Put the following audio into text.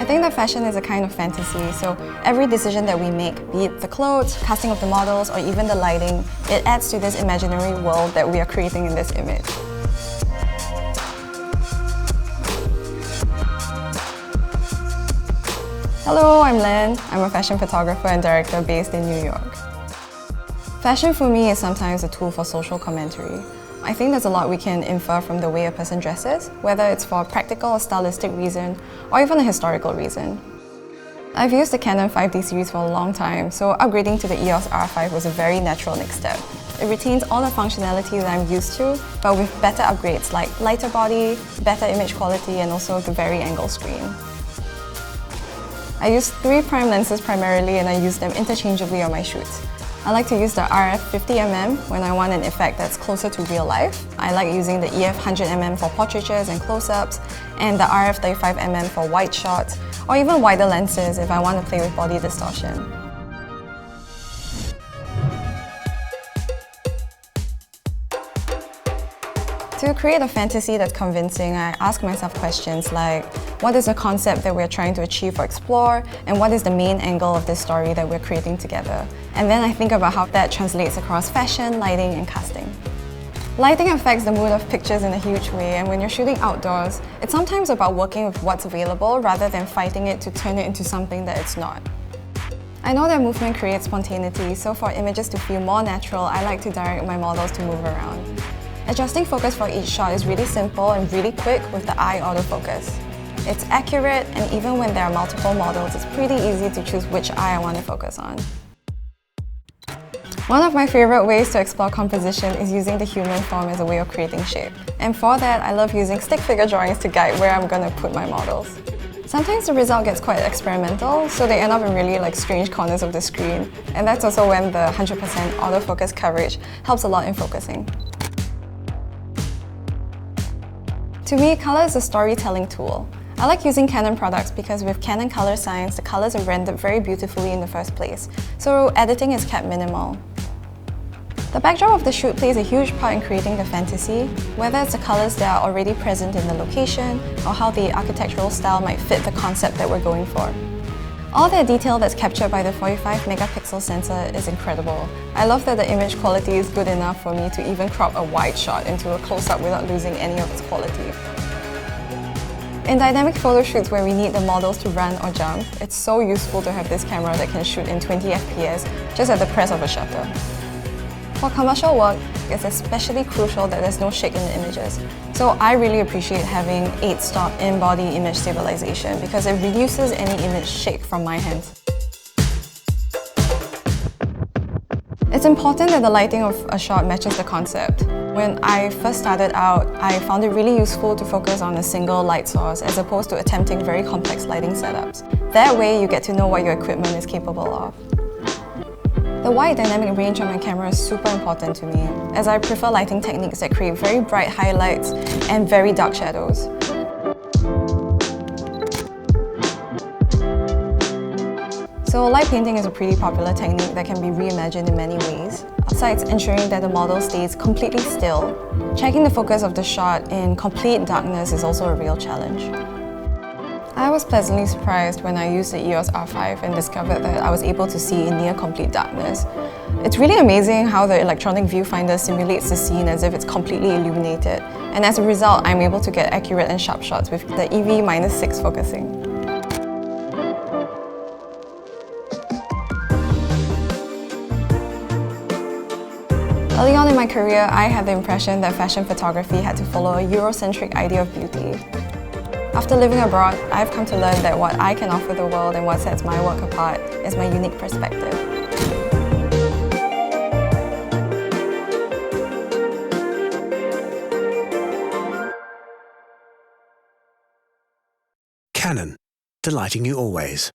I think that fashion is a kind of fantasy, so every decision that we make, be it the clothes, casting of the models, or even the lighting, it adds to this imaginary world that we are creating in this image. Hello, I'm Len. I'm a fashion photographer and director based in New York. Fashion for me is sometimes a tool for social commentary. I think there's a lot we can infer from the way a person dresses, whether it's for a practical or stylistic reason, or even a historical reason. I've used the Canon 5D series for a long time, so upgrading to the EOS R5 was a very natural next step. It retains all the functionality that I'm used to, but with better upgrades like lighter body, better image quality, and also the very angle screen. I use 3 prime lenses primarily, and I use them interchangeably on my shoots. I like to use the RF 50mm when I want an effect that's closer to real life. I like using the EF 100mm for portraitures and close-ups, and the RF 35mm for wide shots, or even wider lenses if I want to play with body distortion. To create a fantasy that's convincing, I ask myself questions like, what is the concept that we're trying to achieve or explore, and what is the main angle of this story that we're creating together? And then I think about how that translates across fashion, lighting, and casting. Lighting affects the mood of pictures in a huge way, and when you're shooting outdoors, it's sometimes about working with what's available rather than fighting it to turn it into something that it's not. I know that movement creates spontaneity, so for images to feel more natural, I like to direct my models to move around. Adjusting focus for each shot is really simple and really quick with the eye autofocus. It's accurate, and even when there are multiple models, it's pretty easy to choose which eye I want to focus on. One of my favorite ways to explore composition is using the human form as a way of creating shape. And for that, I love using stick figure drawings to guide where I'm going to put my models. Sometimes the result gets quite experimental, so they end up in really strange corners of the screen. And that's also when the 100% autofocus coverage helps a lot in focusing. To me, color is a storytelling tool. I like using Canon products because with Canon color science, the colors are rendered very beautifully in the first place, so editing is kept minimal. The backdrop of the shoot plays a huge part in creating the fantasy, whether it's the colors that are already present in the location or how the architectural style might fit the concept that we're going for. All that detail that's captured by the 45-megapixel sensor is incredible. I love that the image quality is good enough for me to even crop a wide shot into a close-up without losing any of its quality. In dynamic photo shoots where we need the models to run or jump, it's so useful to have this camera that can shoot in 20 FPS just at the press of a shutter. For commercial work, it's especially crucial that there's no shake in the images. So I really appreciate having 8-stop in-body image stabilization because it reduces any image shake from my hands. It's important that the lighting of a shot matches the concept. When I first started out, I found it really useful to focus on a single light source as opposed to attempting very complex lighting setups. That way, you get to know what your equipment is capable of. The wide dynamic range on my camera is super important to me, as I prefer lighting techniques that create very bright highlights and very dark shadows. So light painting is a pretty popular technique that can be reimagined in many ways. Besides ensuring that the model stays completely still, checking the focus of the shot in complete darkness is also a real challenge. I was pleasantly surprised when I used the EOS R5 and discovered that I was able to see in near complete darkness. It's really amazing how the electronic viewfinder simulates the scene as if it's completely illuminated, and as a result, I'm able to get accurate and sharp shots with the EV-6 focusing. Early on in my career, I had the impression that fashion photography had to follow a Eurocentric idea of beauty. After living abroad, I've come to learn that what I can offer the world and what sets my work apart is my unique perspective. Canon, delighting you always.